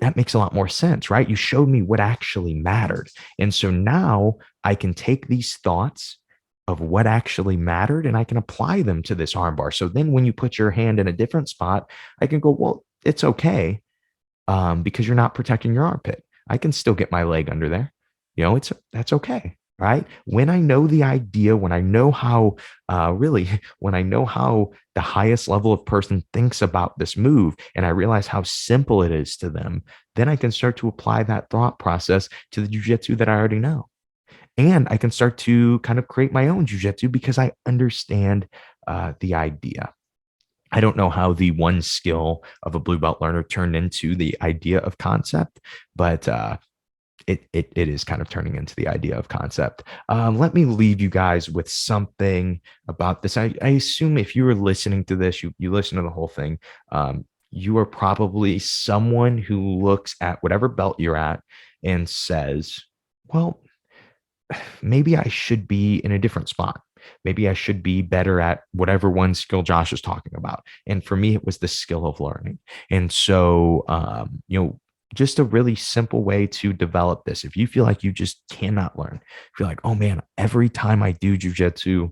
That makes a lot more sense, right? You showed me what actually mattered. And so now I can take these thoughts of what actually mattered and I can apply them to this armbar. So then when you put your hand in a different spot, I can go, well, it's okay because you're not protecting your armpit. I can still get my leg under there. That's okay, right? When I know the idea, when I know how, when I know how the highest level of person thinks about this move, and I realize how simple it is to them, then I can start to apply that thought process to the jujitsu that I already know. And I can start to kind of create my own jujitsu because I understand the idea. I don't know how the one skill of a blue belt learner turned into the idea of concept, but it is kind of turning into the idea of concept. Let me leave you guys with something about this. I assume if you were listening to this, you listen to the whole thing. You are probably someone who looks at whatever belt you're at and says, well, maybe I should be in a different spot. Maybe I should be better at whatever one skill Josh is talking about. And for me, it was the skill of learning. And so, just a really simple way to develop this. If you feel like you just cannot learn, if you're like, oh man, every time I do jujitsu,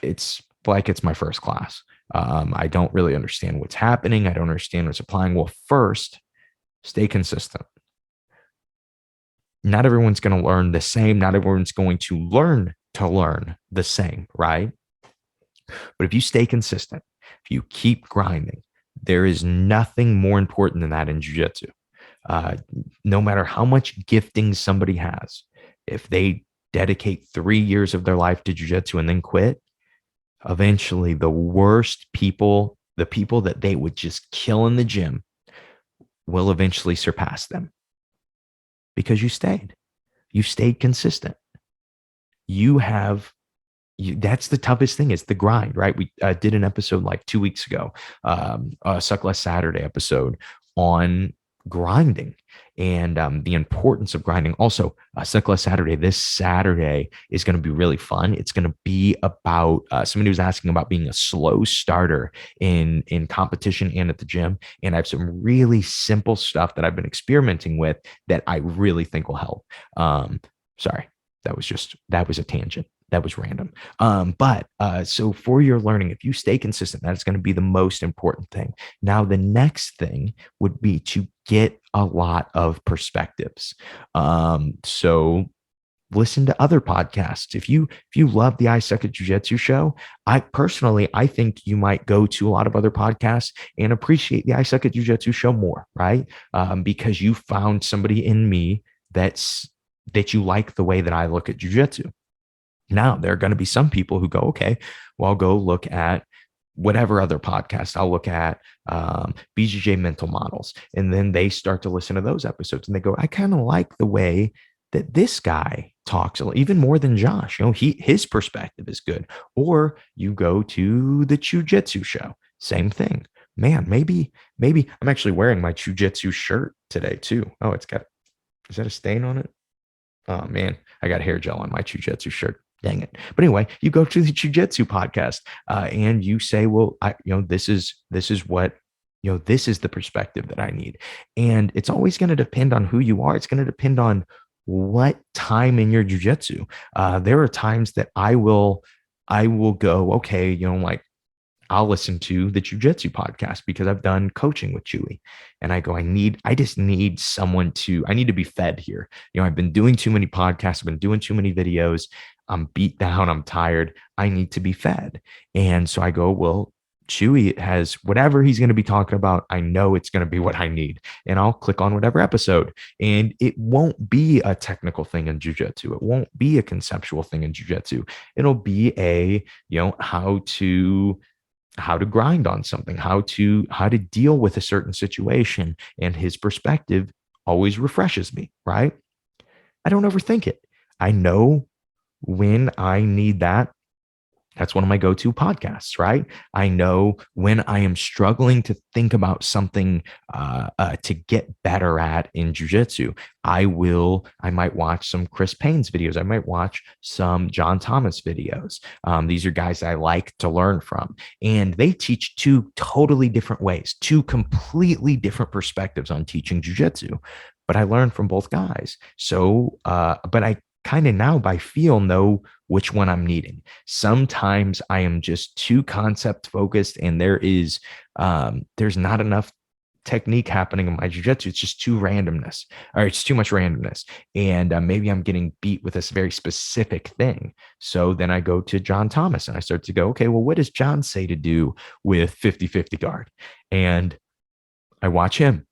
it's like it's my first class. I don't really understand what's happening. I don't understand what's applying. Well, first, stay consistent. Not everyone's going to learn the same. Not everyone's going to learn the same, right? But if you stay consistent, if you keep grinding, there is nothing more important than that in jiu-jitsu. No matter how much gifting somebody has, if they dedicate 3 years of their life to jiu-jitsu and then quit, eventually the worst people, the people that they would just kill in the gym, will eventually surpass them because you stayed consistent. You have that's the toughest thing is the grind, right? We did an episode like 2 weeks ago, a Suck Less Saturday episode on grinding and the importance of grinding. Also, Suck Less Saturday this Saturday is going to be really fun. It's going to be about somebody was asking about being a slow starter in competition and at the gym, and I have some really simple stuff that I've been experimenting with that I really think will help. Sorry, that was a tangent. That was random. But so for your learning, if you stay consistent, that's going to be the most important thing. Now, the next thing would be to get a lot of perspectives. So listen to other podcasts. If you love the I Suck at Jiu-Jitsu show, I think you might go to a lot of other podcasts and appreciate the I Suck at Jiu-Jitsu show more, right? Because you found somebody in me that you like the way that I look at jiu-jitsu. Now, there are going to be some people who go, okay, well, I'll go look at whatever other podcast. I'll look at BJJ mental models. And then they start to listen to those episodes and they go, I kind of like the way that this guy talks even more than Josh. His perspective is good. Or you go to the Jiu-Jitsu show, same thing. Man, maybe I'm actually wearing my Jiu-Jitsu shirt today too. Oh, is that a stain on it? Oh man, I got hair gel on my Jiu-Jitsu shirt. Dang it. But anyway, you go to the Jiu-Jitsu podcast and you say, well, this is what, this is the perspective that I need. And it's always going to depend on who you are. It's going to depend on what time in your jiu-jitsu. There are times that I will go, okay, like I'll listen to the Jiu-Jitsu podcast because I've done coaching with Chewy. And I go, I just need someone I need to be fed here. I've been doing too many podcasts. I've been doing too many videos. I'm beat down. I'm tired. I need to be fed. And so I go, well, Chewy has whatever he's going to be talking about. I know it's going to be what I need. And I'll click on whatever episode. And it won't be a technical thing in jiu-jitsu. It won't be a conceptual thing in jiu-jitsu. It'll be how to grind on something, how to deal with a certain situation. And his perspective always refreshes me, right? I don't overthink it. I know when I need that. That's one of my go-to podcasts, right? I know when I am struggling to think about something to get better at in jiu-jitsu, I might watch some Chris Payne's videos. I might watch some John Thomas videos. These are guys I like to learn from. And they teach two totally different ways, two completely different perspectives on teaching jiu-jitsu. But I learned from both guys. So, but I kind of now by feel know which one I'm needing. Sometimes I am just too concept focused and there's not enough technique happening in my jiu-jitsu. It's just too randomness, or it's too much randomness. And maybe I'm getting beat with this very specific thing. So then I go to John Thomas and I start to go, okay, well, what does John say to do with 50-50 guard? And I watch him.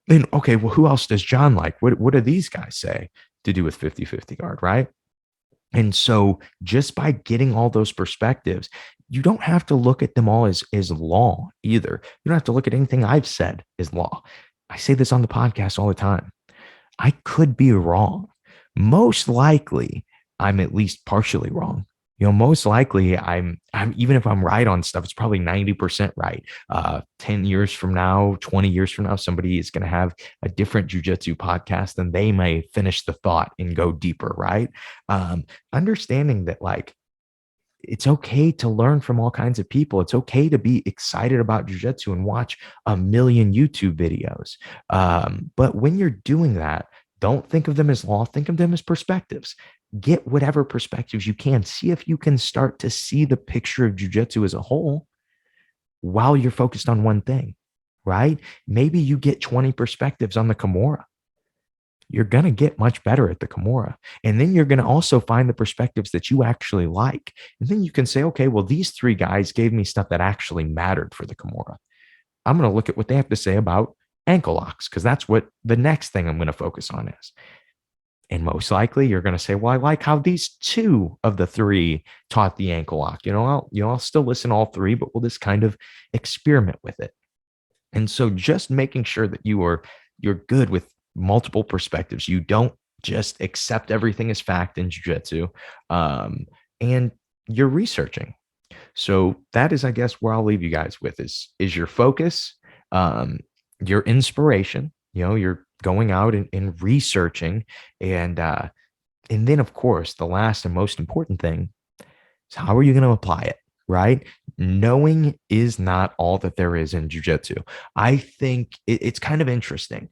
Then, okay, well, who else does John like? What do these guys say to do with 50-50 guard, right? And so just by getting all those perspectives, you don't have to look at them all as law either. You don't have to look at anything I've said as law. I say this on the podcast all the time. I could be wrong. Most likely, I'm at least partially wrong. Most likely I'm even if I'm right on stuff, it's probably 90% right. 10 years from now, 20 years from now, somebody is going to have a different jiu-jitsu podcast and they may finish the thought and go deeper, right? Understanding that it's okay to learn from all kinds of people. It's okay to be excited about jiu-jitsu and watch a million YouTube videos. But when you're doing that, don't think of them as law, think of them as perspectives. Get whatever perspectives you can. See if you can start to see the picture of jiu-jitsu as a whole while you're focused on one thing, right? Maybe you get 20 perspectives on the Kimura. You're going to get much better at the Kimura. And then you're going to also find the perspectives that you actually like. And then you can say, okay, well, these three guys gave me stuff that actually mattered for the Kimura. I'm going to look at what they have to say about ankle locks because that's what the next thing I'm going to focus on is. And most likely you're going to say, well, I like how these two of the three taught the ankle lock. I'll still listen to all three, but we'll just kind of experiment with it. And so just making sure that you're good with multiple perspectives. You don't just accept everything as fact in jiu-jitsu. And you're researching. So that is, I guess, where I'll leave you guys with is your focus, um, your inspiration. You're going out and researching, and then of course the last and most important thing is how are you going to apply it, right? Knowing is not all that there is in jujitsu. I think it's kind of interesting.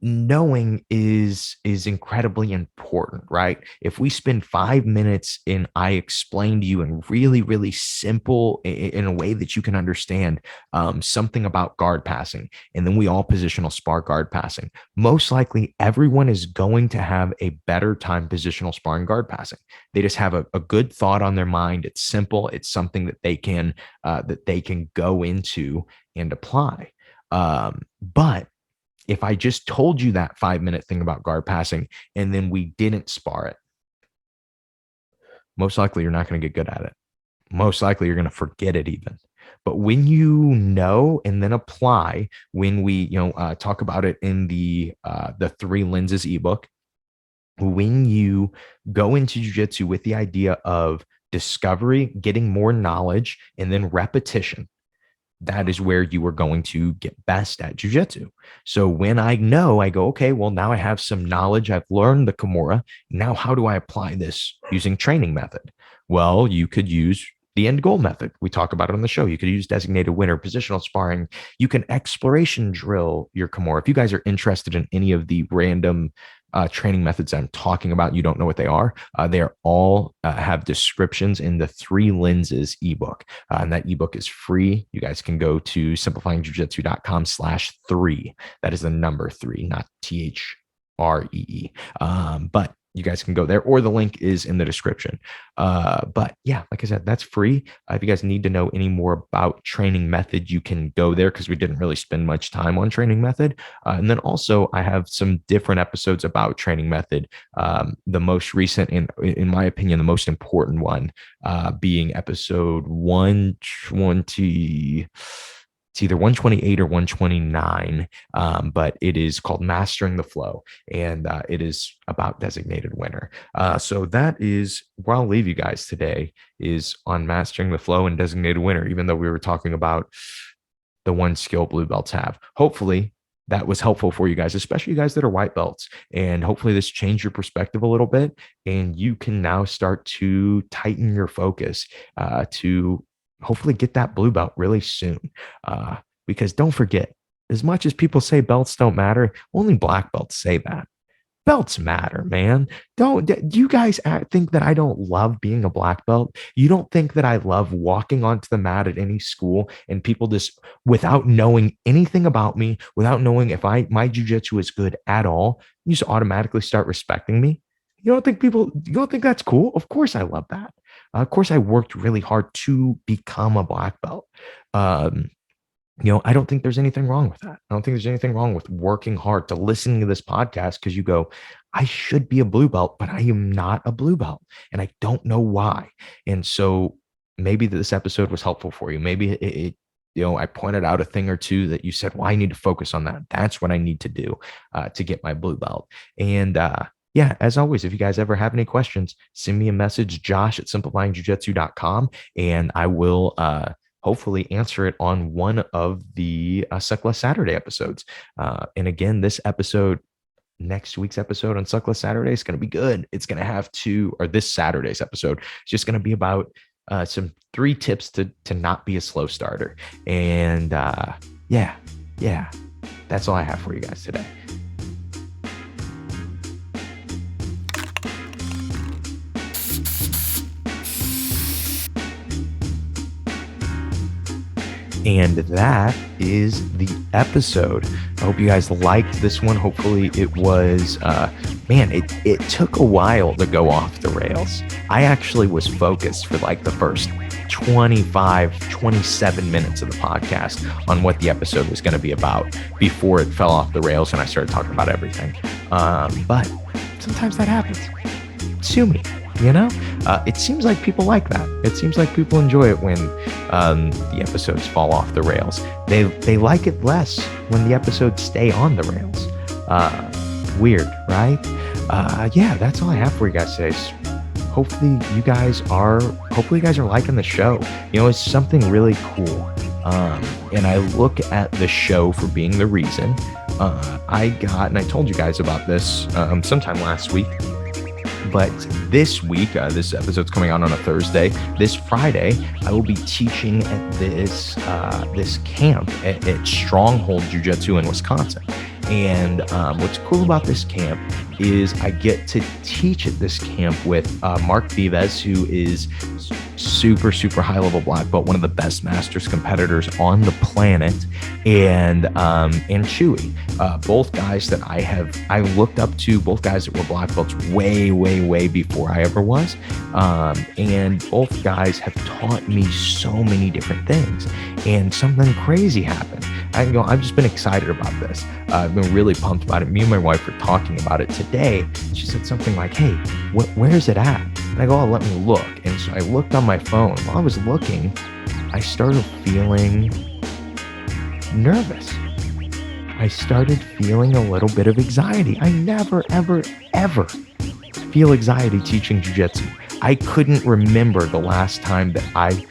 Knowing is incredibly important, right? If we spend 5 minutes and I explain to you in really simple, in a way that you can understand, something about guard passing, and then we all positional spar guard passing, most likely everyone is going to have a better time positional sparring guard passing. They just have a good thought on their mind. It's simple. It's something that they can go into and apply. But if I just told you that 5 minute thing about guard passing and then we didn't spar it, most likely you're not going to get good at it. Most likely you're going to forget it even. But when you know and then apply, when we talk about it in the Three Lenses ebook, when you go into jiu-jitsu with the idea of discovery, getting more knowledge, and then repetition, that is where you are going to get best at jujitsu. So when I know, I go, okay, well, now I have some knowledge. I've learned the Kimura. Now, how do I apply this using training method? Well, you could use the end goal method. We talk about it on the show. You could use designated winner, positional sparring. You can exploration drill your Kimura. If you guys are interested in any of the random training methods I'm talking about, you don't know what they are all have descriptions in the Three Lenses ebook, and that ebook is free. You guys can go to simplifyingjujitsu.com/3. That is the number 3, not THREE. But you guys can go there, or the link is in the description. But yeah, like I said, that's free. If you guys need to know any more about training method, you can go there because we didn't really spend much time on training method. And then also I have some different episodes about training method. The most recent, in my opinion, the most important one being episode 120. It's either 128 or 129, but it is called Mastering the Flow, and it is about designated winner. So that is where I'll leave you guys today, is on Mastering the Flow and designated winner, even though we were talking about the one skill blue belts have. Hopefully that was helpful for you guys, especially you guys that are white belts. And hopefully this changed your perspective a little bit, and you can now start to tighten your focus to hopefully get that blue belt really soon. Because don't forget, as much as people say belts don't matter, only black belts say that. Belts matter, man. Do you guys think that I don't love being a black belt? You don't think that I love walking onto the mat at any school and people just, without knowing anything about me, without knowing if my jiu-jitsu is good at all, you just automatically start respecting me? You don't think that's cool? Of course I love that. Of course I worked really hard to become a black belt. I don't think there's anything wrong with that. I don't think there's anything wrong with working hard, to listening to this podcast because you go, I should be a blue belt, but I am not a blue belt and I don't know why. And so maybe this episode was helpful for you. Maybe I pointed out a thing or two that you said, well, I need to focus on that. That's what I need to do to get my blue belt. And yeah, as always, if you guys ever have any questions, send me a message, josh@simplifyingjujitsu.com, and I will hopefully answer it on one of the Suckless Saturday episodes. And again, next week's episode on Suckless Saturday is going to be good. It's going to have this Saturday's episode is just going to be about some 3 tips to not be a slow starter. And yeah, that's all I have for you guys today. And that is the episode. I hope you guys liked this one. Hopefully it was, it took a while to go off the rails. I actually was focused for like the first 27 minutes of the podcast on what the episode was going to be about before it fell off the rails and I started talking about everything. But sometimes that happens. Sue me. It seems like people like that. It seems like people enjoy it when the episodes fall off the rails. They like it less when the episodes stay on the rails. Weird, right? Yeah, that's all I have for you guys today. hopefully you guys are liking the show. It's something really cool. And I look at the show for being the reason. And I told you guys about this sometime last week. But this week, this episode's coming out on a Thursday. This Friday, I will be teaching at this camp at Stronghold Jiu-Jitsu in Wisconsin. And what's cool about this camp is I get to teach at this camp with Mark Vives, who is super, super high level black belt, one of the best masters competitors on the planet, and Chewy, both guys that I looked up to, both guys that were black belts way, way, way before I ever was, and both guys have taught me so many different things. And something crazy happened. I've just been excited about this. I've been really pumped about it. Me and my wife were talking about it today. She said something like, "Hey, where is it at?" And I go, "Oh, let me look." And so I looked on my phone. While I was looking, I started feeling nervous. I started feeling a little bit of anxiety. I never, ever, ever feel anxiety teaching jiu-jitsu. I couldn't remember the last time that I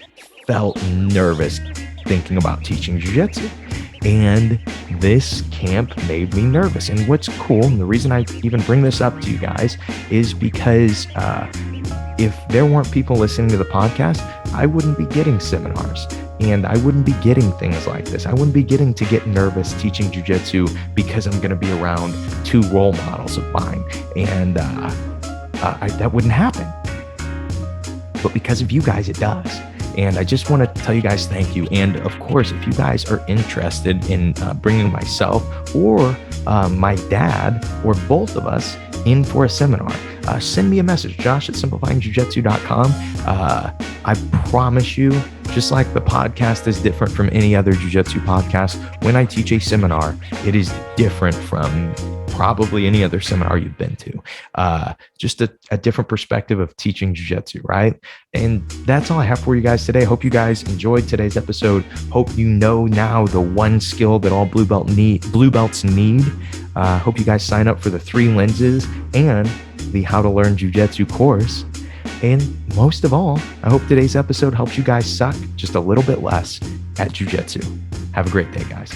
felt nervous thinking about teaching jiu-jitsu. And this camp made me nervous. And what's cool, and the reason I even bring this up to you guys, is because if there weren't people listening to the podcast, I wouldn't be getting seminars. And I wouldn't be getting things like this. I wouldn't be getting to get nervous teaching jiu-jitsu because I'm going to be around two role models of mine. And that wouldn't happen. But because of you guys, it does. And I just want to tell you guys thank you. And of course, if you guys are interested in bringing myself or my dad or both of us in for a seminar, send me a message, josh@simplifyingjujitsu.com. I promise you, just like the podcast is different from any other jiu-jitsu podcast, when I teach a seminar, it is different from probably any other seminar you've been to. Just a different perspective of teaching jiu-jitsu, right? And that's all I have for you guys today. Hope you guys enjoyed today's episode. Hope you know now the one skill that all blue belts need. Hope you guys sign up for the 3 lenses and the How to Learn Jiu-Jitsu course. And most of all, I hope today's episode helps you guys suck just a little bit less at jiu-jitsu. Have a great day, guys.